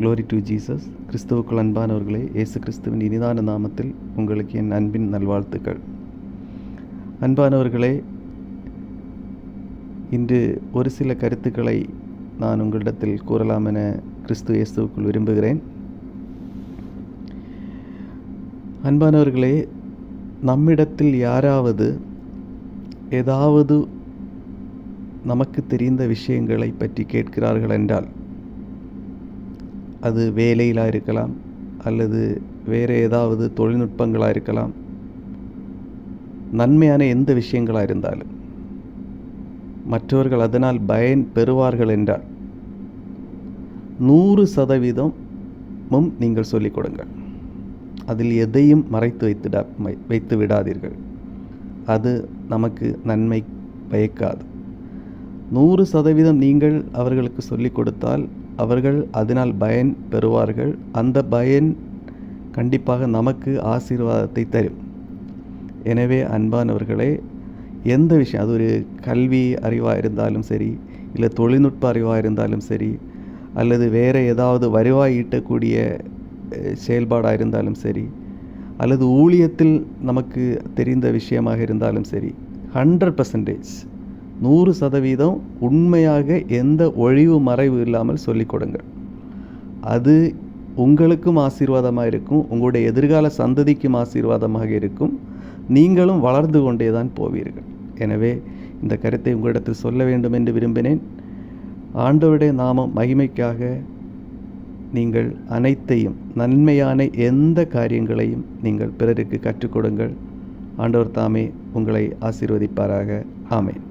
Glory to Jesus. கிறிஸ்துவுக்குள் அன்பானவர்களே, இயேசு கிறிஸ்துவின் இனிதான நாமத்தில் உங்களுக்கு என் அன்பின் நல்வாழ்த்துக்கள். அன்பானவர்களே, இன்று ஒரு சில கருத்துக்களை நான் உங்களிடத்தில் கூறலாம் என கிறிஸ்து இயேசுவுக்குள் விரும்புகிறேன். அன்பானவர்களே, நம்மிடத்தில் யாராவது ஏதாவது நமக்கு தெரிந்த விஷயங்களை பற்றி கேட்கிறார்கள் என்றால், அது வேலையிலாக இருக்கலாம், அல்லது வேறு ஏதாவது தொழில்நுட்பங்களாக இருக்கலாம், நன்மையான எந்த விஷயங்களாக இருந்தாலும் மற்றவர்கள் அதனால் பயன் பெறுவார்கள் என்றால் 100% நீங்கள் சொல்லிக் கொடுங்கள். அதில் எதையும் மறைத்து வைத்து விடாதீர்கள். அது நமக்கு நன்மை பயக்காது. 100% நீங்கள் அவர்களுக்கு சொல்லிக் கொடுத்தால் அவர்கள் அதனால் பயன் பெறுவார்கள். அந்த பயன் கண்டிப்பாக நமக்கு ஆசீர்வாதத்தை தரும். எனவே அன்பானவர்களே, எந்த விஷயம், அது ஒரு கல்வி அறிவாக இருந்தாலும் சரி, இல்லை தொழில்நுட்ப அறிவாக இருந்தாலும் சரி, அல்லது வேறு ஏதாவது வருவாய் ஈட்டக்கூடிய செயல்பாடாக இருந்தாலும் சரி, அல்லது ஊழியத்தில் நமக்கு தெரிந்த விஷயமாக இருந்தாலும் சரி, 100% உண்மையாக எந்த ஒழிவு மறைவு இல்லாமல் சொல்லிக் கொடுங்கள். அது உங்களுக்கும் ஆசீர்வாதமாக இருக்கும், உங்களுடைய எதிர்கால சந்ததிக்கும் ஆசீர்வாதமாக இருக்கும். நீங்களும் வளர்ந்து கொண்டே தான் போவீர்கள். எனவே இந்த கருத்தை உங்களிடத்தில் சொல்ல வேண்டும் என்று விரும்பினேன். ஆண்டவருடைய நாமம் மகிமைக்காக நீங்கள் அனைத்தையும், நன்மையான எந்த காரியங்களையும் நீங்கள் பிறருக்கு கற்றுக் கொடுங்கள். ஆண்டவர் தாமே உங்களை ஆசீர்வதிப்பாராக. ஆமென்.